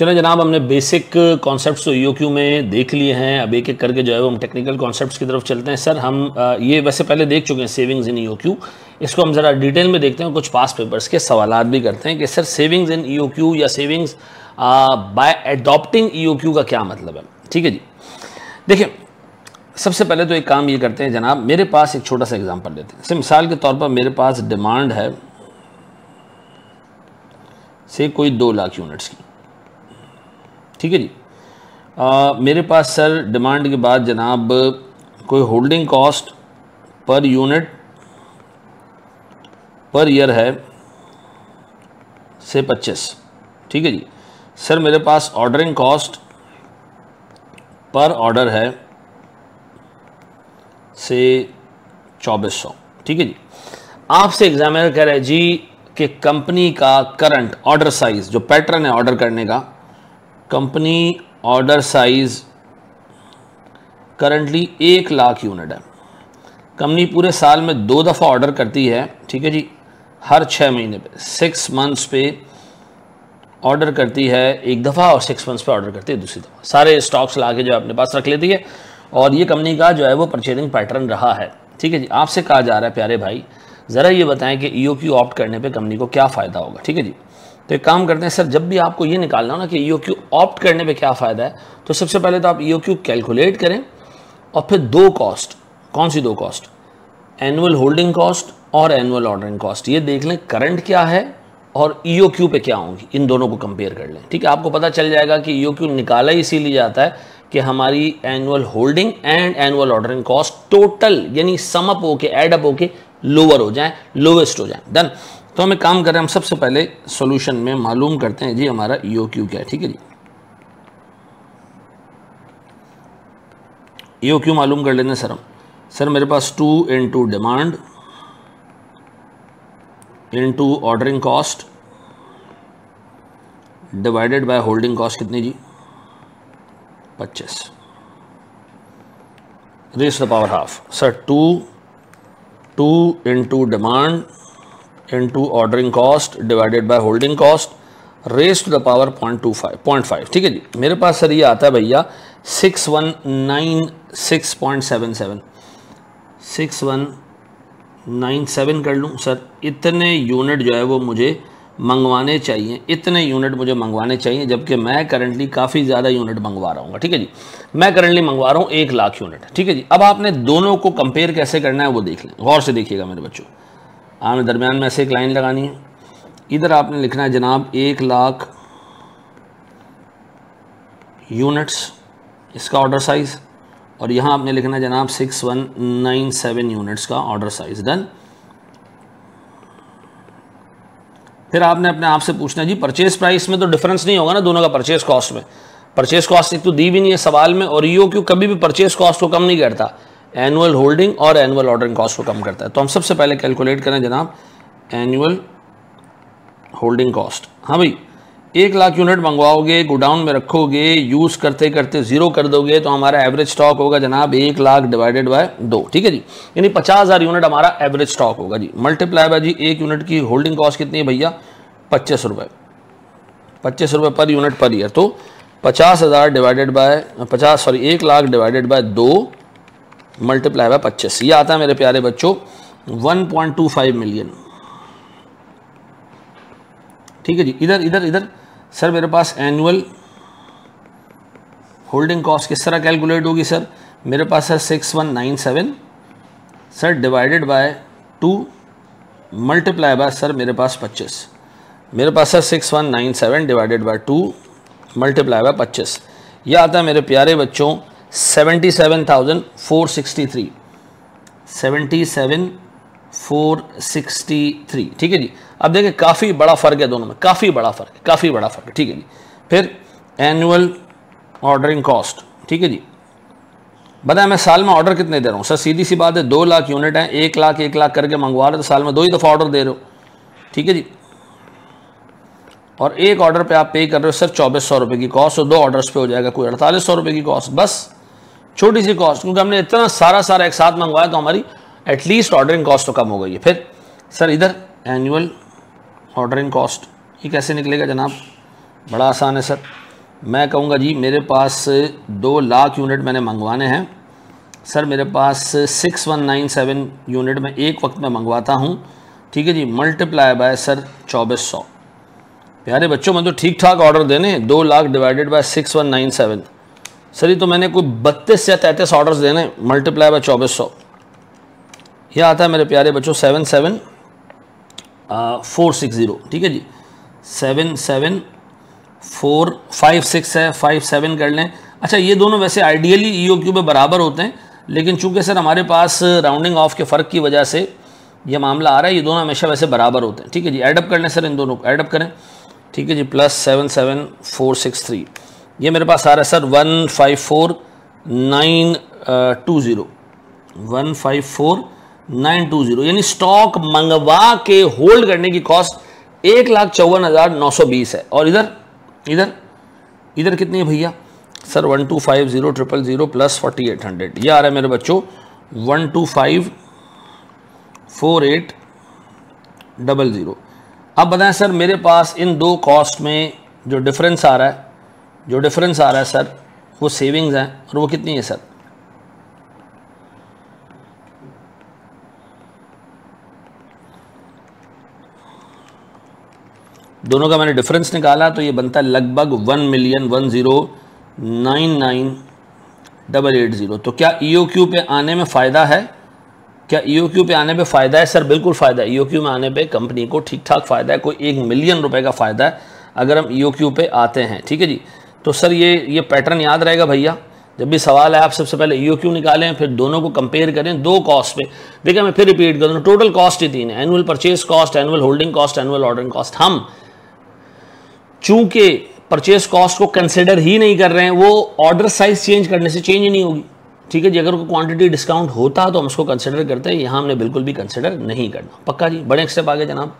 चलो जनाब, हमने बेसिक कॉन्सेप्ट्स तो ईओक्यू में देख लिए हैं। अब एक एक करके जो है वो हम टेक्निकल कॉन्सेप्ट्स की तरफ चलते हैं। सर हम ये वैसे पहले देख चुके हैं सेविंग्स इन ईओक्यू, इसको हम ज़रा डिटेल में देखते हैं, कुछ पास पेपर्स के सवालात भी करते हैं कि सर सेविंग्स इन ईओक्यू या सेविंग्स बाय एडॉप्टिंग ईओक्यू का क्या मतलब है। ठीक है जी, देखिए सबसे पहले तो एक काम ये करते हैं जनाब, मेरे पास एक छोटा सा एग्जांपल लेते हैं। मिसाल के तौर पर मेरे पास डिमांड है से कोई 2 लाख यूनिट्स की। ठीक है जी, मेरे पास सर डिमांड के बाद जनाब कोई holding cost per unit per year है से 25। ठीक है जी, सर मेरे पास ऑर्डरिंग कॉस्ट पर ऑर्डर है से 2400। ठीक है जी, आपसे एग्जामिनर कह रहे हैं जी कि कंपनी का करंट ऑर्डर साइज, जो पैटर्न है ऑर्डर करने का, company order size currently 1 lakh unit है। कंपनी पूरे साल में 2 दफ़ा ऑर्डर करती है। ठीक है जी, हर 6 महीने पे 6 मंथ्स पे ऑर्डर करती है एक दफ़ा और 6 मंथ्स पे ऑर्डर करती है दूसरी दफ़ा। सारे स्टॉक्स ला के जो अपने पास रख लेती है और ये कंपनी का जो है वो परचेजिंग पैटर्न रहा है। ठीक है जी, आपसे कहा जा रहा है प्यारे भाई ज़रा ये बताएं कि ईओक्यू ऑप्ट करने पे कंपनी को क्या फ़ायदा होगा। ठीक है जी, तो एक काम करते हैं सर, जब भी आपको ये निकालना हो ना कि ईओक्यू ऑप्ट करने पे क्या फ़ायदा है, तो सबसे पहले तो आप ईओक्यू कैलकुलेट करें और फिर 2 कॉस्ट, कौन सी 2 कॉस्ट, एनुअल होल्डिंग कॉस्ट और एनुअल ऑर्डरिंग कॉस्ट, ये देख लें करंट क्या है और ईओक्यू पे क्या होंगी, इन दोनों को कंपेयर कर लें। ठीक है, आपको पता चल जाएगा कि ईओक्यू निकाला इसीलिए जाता है कि हमारी annual holding and annual ordering cost total यानी सम अप होके ऐड अप होके लोअर हो जाए, लोवेस्ट हो जाए। डन। तो हम एक काम कर रहे हैं, हम सबसे पहले सॉल्यूशन में मालूम करते हैं जी हमारा ईओक्यू क्या है। ठीक है जी, ईओक्यू मालूम कर लेते हैं सर हम। सर मेरे पास 2 into demand into ordering cost divided by holding cost कितनी जी 25 raise the power half. Sir 2 into demand into ordering cost divided by holding cost raise to the power 0.5। ठीक है जी, मेरे पास सर ये आता है भैया 6196.77 6197 कर लूँ सर। इतने यूनिट जो है वो मुझे मंगवाने चाहिए, इतने यूनिट मुझे मंगवाने चाहिए, जबकि मैं करंटली काफ़ी ज़्यादा यूनिट मंगवा रहा हूँ। ठीक है जी, मैं करंटली मंगवा रहा हूँ 1 लाख यूनिट। ठीक है जी, अब आपने दोनों को कंपेयर कैसे करना है वो देख लें, गौर से देखिएगा मेरे बच्चों। आपने दरमियान में ऐसे एक लाइन लगानी है, इधर आपने लिखना है जनाब 1 लाख यूनिट्स इसका ऑर्डर साइज़, और यहाँ आपने लिखना है जनाब 6197 यूनिट्स का ऑर्डर साइज़। डन। फिर आपने अपने आप से पूछना है जी परचेज प्राइस में तो डिफरेंस नहीं होगा ना दोनों का, परचेज कॉस्ट में, परचेज कॉस्ट एक तो दी भी नहीं है सवाल में, और ईओक्यू कभी भी परचेज कॉस्ट को कम नहीं करता, एनुअल होल्डिंग और एनुअल ऑर्डरिंग कॉस्ट को कम करता है। तो हम सबसे पहले कैलकुलेट करें जनाब एनुअल होल्डिंग कॉस्ट। हाँ भाई, 1 लाख यूनिट मंगवाओगे, गोडाउन में रखोगे, यूज़ करते करते 0 कर दोगे तो हमारा एवरेज स्टॉक होगा जनाब 1 लाख डिवाइडेड बाय 2। ठीक है जी, यानी 50,000 यूनिट हमारा एवरेज स्टॉक होगा जी। मल्टीप्लाई बाय जी 1 यूनिट की होल्डिंग कॉस्ट कितनी है भैया 25 रुपये, 25 रुपये पर यूनिट पर ईयर। तो 50,000 divided by 1 lakh divided by 2 multiply by 25, ये आता है मेरे प्यारे बच्चों 1.25 मिलियन। ठीक है जी, इधर इधर इधर सर मेरे पास एनुअल होल्डिंग कॉस्ट किस तरह कैलकुलेट होगी सर, मेरे पास है 6197 sir divided by 2 multiply by sir मेरे पास 25, मेरे पास है 6197 डिवाइडेड बाय 2 मल्टीप्लाई बाय 25, यह आता है मेरे प्यारे बच्चों 77,463 77,463। ठीक है जी, अब देखिए काफ़ी बड़ा फ़र्क है दोनों में, काफ़ी बड़ा फ़र्क है, काफ़ी बड़ा फ़र्क है। ठीक है जी, फिर एनुअल ऑर्डरिंग कॉस्ट। ठीक है जी, बताया मैं साल में ऑर्डर कितने दे रहा हूँ सर, सीधी सी बात है 2 लाख यूनिट हैं, 1 लाख करके मंगवा रहे हो तो साल में 2 ही दफ़ा ऑर्डर दे रहे हो। ठीक है जी, और एक ऑर्डर पे आप पे कर रहे हो सर 2400 रुपये की कॉस्ट, और 2 ऑर्डर्स पे हो जाएगा कोई 4800 रुपये की कॉस्ट, बस छोटी सी कॉस्ट, क्योंकि हमने इतना सारा एक साथ मंगवाया तो हमारी एटलीस्ट ऑर्डरिंग कॉस्ट तो कम हो गई है। फिर सर इधर एनुअल ऑर्डरिंग कॉस्ट, ये कैसे निकलेगा जनाब, बड़ा आसान है सर। मैं कहूँगा जी मेरे पास 2 लाख यूनिट मैंने मंगवाने हैं सर, मेरे पास 6197 यूनिट में एक वक्त में मंगवाता हूँ, ठीक है जी, मल्टीप्लाई बाय सर 2400। प्यारे बच्चों, मैं तो ठीक ठाक ऑर्डर देने, 2 लाख डिवाइडेड बाय 6197 सर, ये तो मैंने कोई 32 या 33 ऑर्डर्स देने, मल्टीप्लाई बाय 2400, यह आता है मेरे प्यारे बच्चों 77460, ठीक है जी, 77456 है, 57 कर लें। अच्छा, ये दोनों वैसे आइडियली ईओक्यू में बराबर होते हैं, लेकिन चूंकि सर हमारे पास राउंडिंग ऑफ के फ़र्क की वजह से ये मामला आ रहा है, ये दोनों हमेशा वैसे बराबर होते हैं, ठीक है जी। एडअप कर लें सर, इन दोनों को एडअप करें, ठीक है जी, प्लस 77463, ये मेरे पास आ रहा है सर 154920, 154920, यानी स्टॉक मंगवा के होल्ड करने की कॉस्ट 1,54,920 है। और इधर इधर इधर कितनी है भैया सर, 1250,000 प्लस 4800, ये आ रहा है मेरे बच्चों 1254800। अब बताएं सर, मेरे पास इन दो कॉस्ट में जो डिफरेंस आ रहा है, सर वो सेविंग्स हैं, और वो कितनी है सर? दोनों का मैंने डिफरेंस निकाला तो ये बनता है लगभग 1,10,1,099,880। तो क्या ईओक्यू पे आने में फ़ायदा है? सर बिल्कुल फ़ायदा है। ईओक्यू में आने पे कंपनी को ठीक ठाक फ़ायदा है, कोई 1 मिलियन रुपए का फ़ायदा है अगर हम ईओक्यू पे आते हैं, ठीक है जी। तो सर ये पैटर्न याद रहेगा भैया, जब भी सवाल है आप सबसे पहले ईओक्यू निकालें, फिर दोनों को कंपेयर करें दो कॉस्ट पे। देखिए मैं फिर रिपीट कर दूँ, टोटल कॉस्ट ही 3 है, annual purchase cost, annual holding cost, annual ordering cost. हम चूंकि परचेज कॉस्ट को कंसिडर ही नहीं कर रहे हैं, वो ऑर्डर साइज चेंज करने से चेंज ही नहीं होगी, ठीक है जी। अगर कोई क्वांटिटी डिस्काउंट होता तो हम उसको कंसिडर करते हैं, यहाँ हमने बिल्कुल भी कंसिडर नहीं करना। पक्का जी, बड़े स्टेप आगे जनाब।